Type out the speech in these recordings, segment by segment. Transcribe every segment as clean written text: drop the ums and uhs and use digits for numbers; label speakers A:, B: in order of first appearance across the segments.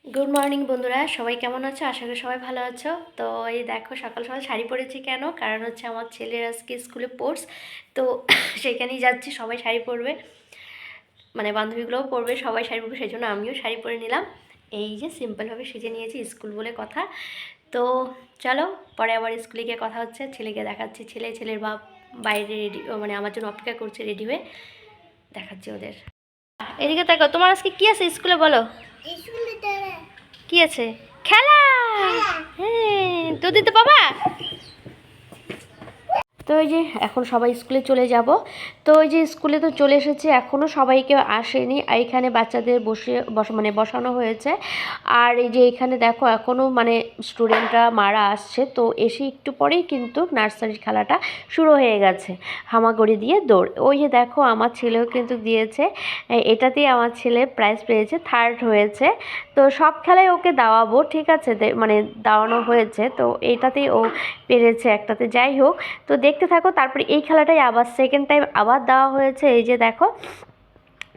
A: Good morning বন্ধুরা, সবাই কেমন আছো? আশা করি সবাই ভালো আছো। তো এই দেখো সকাল সকাল শাড়ি পরেছি কেন, কারণ হচ্ছে আমার ছেলের আজকে স্কুলে স্পোর্টস। তো সেখানেই যাচ্ছি, সবাই শাড়ি পরবে, মানে বান্ধবীগুলোও পরবে, সবাই শাড়ি পরবে, সেই জন্য আমিও শাড়ি পরে নিলাম। এই যে সিম্পলভাবে সেজে নিয়েছি, স্কুল বলে কথা। তো চলো, পরে আবার স্কুলে গিয়ে কথা হচ্ছে। ছেলেকে দেখাচ্ছি, ছেলের বাপ বাইরে রেডি, মানে আমার জন্য অপেক্ষা করছে রেডি হয়ে, দেখাচ্ছি ওদের। এদিকে দেখো, তোমার আজকে কি আছে স্কুলে বলো? কি আছে? খেলা। হ্যাঁ, তো দিতে পাবা। তো ওই যে এখন সবাই স্কুলে চলে যাব। তো ওই যে স্কুলে তো চলে এসেছে, এখনও সবাই কেউ আসেনি। আর এখানে বাচ্চাদের মানে বসানো হয়েছে। আর এই যে এখানে দেখো এখনও মানে স্টুডেন্টরা মারা আসছে। তো এসে একটু পরেই কিন্তু নার্সারির খেলাটা শুরু হয়ে গেছে, হামাগুড়ি দিয়ে দৌড়। ওই যে দেখো আমার ছেলেও কিন্তু দিয়েছে, এটাতেই আমার ছেলে প্রাইজ পেয়েছে, থার্ড হয়েছে। তো সব খেলায় ওকে দাওয়াবো, ঠিক আছে, মানে দাওয়ানো হয়েছে, তো এইটাতেই ও পেরেছে একটাতে। যাই হোক, তো দেখতে থাকো। তারপরে এই খেলাটাই আবার সেকেন্ড টাইম আবার দেওয়া হয়েছে, এই যে দেখো।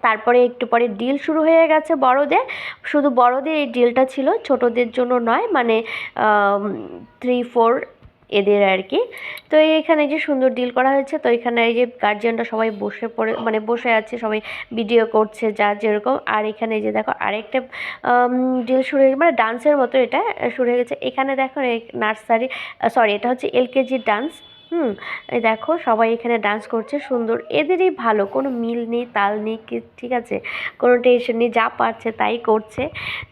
A: তারপরে একটু পরে ডিল শুরু হয়ে গেছে বড়দের, শুধু বড়দের এই ডিলটা ছিল, ছোটদের জন্য নয়, মানে 3-4 এদের আর কি। তো এখানে যে সুন্দর ডিল করা হয়েছে। তো এখানে এই যে গার্জিয়ানরা সবাই বসে পড়ে, মানে বসে আছে, সবাই ভিডিও করছে যা যেরকম। আর এখানে এই যে দেখো আরেকটা ডিল শুরু হয়ে, মানে ডান্সের মতো এটা শুরু হয়ে গেছে। এখানে দেখো নার্সারি, সরি, এটা হচ্ছে এলকেজির ডান্স। এই দেখো সবাই এখানে ডান্স করছে সুন্দর, এদেরই ভালো, কোনো মিল নেই, তাল নেই, ঠিক আছে, কোনো টেনশন নেই, যা পারছে তাই করছে।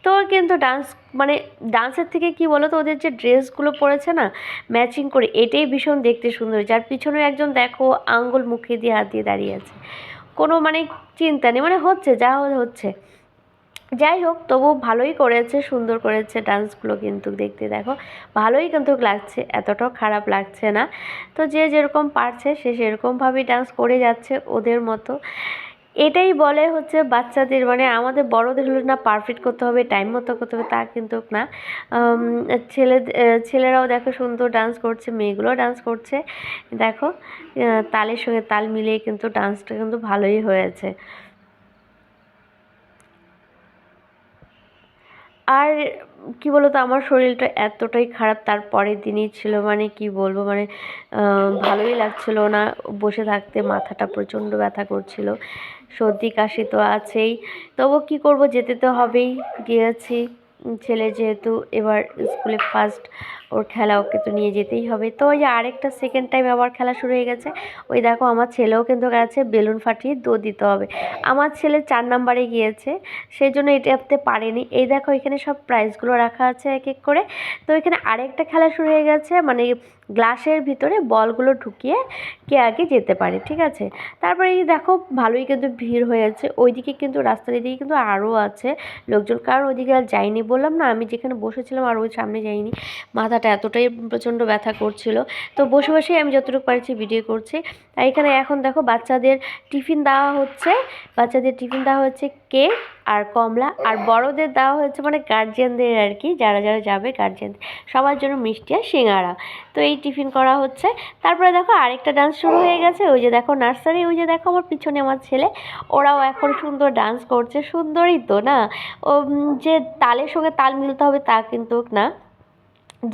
A: তো কিন্তু ডান্স, মানে ডান্সের থেকে কি বলো তো, ওদের যে ড্রেসগুলো পরেছে না ম্যাচিং করে, এটাই ভীষণ দেখতে সুন্দর। যার পিছনে একজন দেখো আঙ্গুল মুখে দিয়ে হাত দিয়ে দাঁড়িয়ে আছে, কোনো মানে চিন্তা নেই, মানে হচ্ছে যা হচ্ছে। যাই হোক, তবু ভালোই করেছে, সুন্দর করেছে ডান্সগুলো, কিন্তু দেখতে দেখো ভালোই কিন্তু লাগছে, এতটাও খারাপ লাগছে না। তো যে যেরকম পারছে সে সেরকমভাবেই ডান্স করে যাচ্ছে ওদের মতো। এটাই বলে হচ্ছে বাচ্চাদের, মানে আমাদের বড়দের হলো না পারফেক্ট করতে হবে, টাইম মতো করতে হবে, তা কিন্তু না। ছেলেরাও দেখো সুন্দর ডান্স করছে, মেয়েগুলোও ডান্স করছে দেখো, তালের সঙ্গে তাল মিলিয়ে কিন্তু ডান্সটা কিন্তু ভালোই হয়েছে। আর কি বলতো, আমার শরীরটা এতটাই খারাপ, তার পরের দিনই ছিল, মানে কি বলবো, মানে ভালোই লাগছিল না বসে থাকতে, মাথাটা প্রচণ্ড ব্যথা করছিল, সর্দি কাশি তো আছেই। তবু কি করব, যেতে তো হবেই, গিয়েছি। ছেলে যেহেতু এবার স্কুলে ফার্স্ট, ওর খেলা, ওকে তো নিয়ে যেতেই হবে। তো ওই যে আরেকটা সেকেন্ড টাইম আবার খেলা শুরু হয়ে গেছে। ওই দেখো আমার ছেলেও কিন্তু গেছে, বেলুন ফাটিয়ে দৌড় দিতে হবে। আমার ছেলে 4 নাম্বারে গিয়েছে, সেই জন্য এটাতে পারেনি। এই দেখো এখানে সব প্রাইজগুলো রাখা আছে এক এক করে। তো এখানে আরেকটা খেলা শুরু হয়ে গেছে, মানে গ্লাসের ভিতরে বলগুলো ঢুকিয়ে কে আগে যেতে পারে, ঠিক আছে। তারপরে এই দেখো ভালোই কিন্তু ভিড় হয়েছে, ওইদিকে কিন্তু রাস্তার এদিকে কিন্তু আরও আছে লোকজন, কারণ ওইদিকে আর যাইনি, বললাম না আমি যেখানে বসেছিলাম আর ওই সামনে যাইনি, মাথাটা এতটাই প্রচণ্ড ব্যথা করছিল। তো বসে বসেই আমি যতটুকু পারছি ভিডিও করছি। আর এখানে এখন দেখো বাচ্চাদের টিফিন দেওয়া হচ্ছে, কেক আর কমলা। আর বড়দের দেওয়া হয়েছে, মানে গার্জিয়ানদের আর কি, যারা যারা যাবে গার্জিয়ান, সবার জন্য মিষ্টি আর সিঙ্গাড়া। তো এই টিফিন করা হচ্ছে। তারপরে দেখো আরেকটা ডান্স শুরু হয়ে গেছে, ওই যে দেখো নার্সারি, ওই যে দেখো আমার পিছনে আমার ছেলে, ওরাও এখন সুন্দর ডান্স করছে, সুন্দরই তো না। ও যে তালের সঙ্গে তাল মিলতে হবে তা কিন্তু না,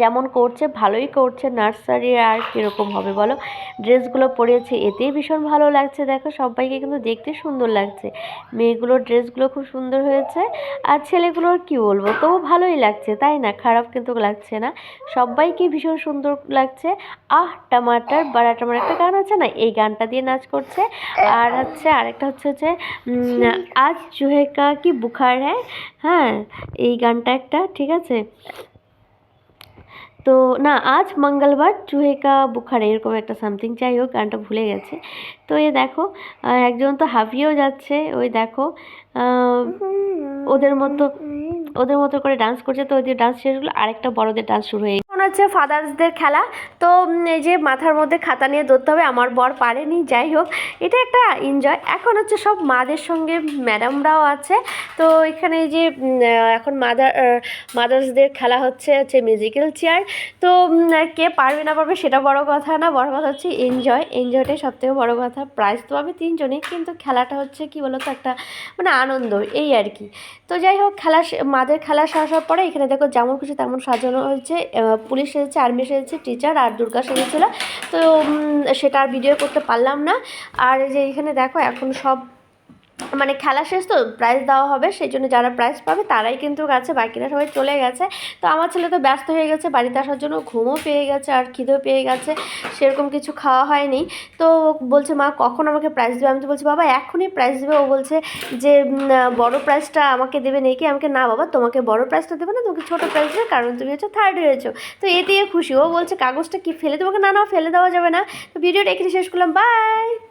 A: যেমন করছে ভালোই করছে। নার্সারি আর কীরকম হবে বলো, ড্রেসগুলো পরেছে এতেই ভীষণ ভালো লাগছে, দেখো সবাইকে কিন্তু দেখতে সুন্দর লাগছে, মেয়েগুলোর ড্রেসগুলো খুব সুন্দর হয়েছে, আর ছেলেগুলোর কি বলবো, তবু ভালোই লাগছে, তাই না, খারাপ কিন্তু লাগছে না, সবাইকে ভীষণ সুন্দর লাগছে। আহ টমাটার বাড়া টমাটার, একটা গান আছে না, এই গানটা দিয়ে নাচ করছে। আর হচ্ছে আরেকটা হচ্ছে আজ চুহেকা কি বুখার হ্যাঁ, হ্যাঁ, এই গানটা একটা, ঠিক আছে। তো না, আজ মঙ্গলবার চুহে কা বুখার, এরকম একটা সামথিং, যাই হোক গানটা ভুলে গেছে। তো এ দেখো একজন তো হাঁপিয়েও যাচ্ছে, ওই দেখো ওদের মতো করে ডান্স করছে। তো ওদের ডান্স শেষ হলো, আরেকটা বড়দের ডান্স শুরু হয়ে হচ্ছে ফাদার্সদের খেলা। তো এই যে মাথার মধ্যে খাতা নিয়ে দৌড়তে হবে, আমার বর পারেনি, যাই হোক এটা একটা এনজয়। এখন হচ্ছে সব মাদের সঙ্গে ম্যাডামরাও আছে। তো এখানে এই যে এখন মাদার্সদের খেলা হচ্ছে মিউজিক্যাল চেয়ার। তো কে পারবে না পারবে সেটা বড় কথা না, বড় কথা হচ্ছে এনজয়টাই সবথেকে বড় কথা। প্রাইজ তো পাবে তিনজনই, কিন্তু খেলাটা হচ্ছে কি বলতো একটা মানে আনন্দ এই আর কি। তো যাই হোক মাদের খেলা শেষ হওয়ার পরে এখানে দেখো যেমন খুশি তেমন সাজানো হয়েছে। পুলিশ সেজেছে, আর্মি সেজেছে, টিচার আর দুর্গা সেজেছিল। তো সেটা আর ভিডিও করতে পারলাম না। আর এই যে এখানে দেখো এখন সব মানে খেলা শেষ তো প্রাইজ দেওয়া হবে, সেই জন্য যারা প্রাইজ পাবে তারাই কিন্তু গেছে, বাকিরা সবাই চলে গেছে। তো আমার ছেলে তো ব্যস্ত হয়ে গেছে বাড়িতে আসার জন্য, ঘুমও পেয়ে গেছে আর খিদেও পেয়ে গেছে, সেরকম কিছু খাওয়া হয়নি। তো বলছে মা কখন আমাকে প্রাইজ দেবে, আমি তো বলছি বাবা এখনই প্রাইজ দেবে। ও বলছে যে বড় প্রাইজটা আমাকে দেবে নাকি, আমাকে না বাবা তোমাকে বড় প্রাইজটা দেবে না, তোমাকে ছোটো প্রাইজ দেবে, কারণ তুমি হচ্ছে থার্ড হয়েছো। তো এ দিয়ে খুশি। ও বলছে কাগজটা কি ফেলে দেবো, না না ফেলে দেওয়া যাবে না। তো ভিডিওটা এখানে শেষ করলাম, বাই।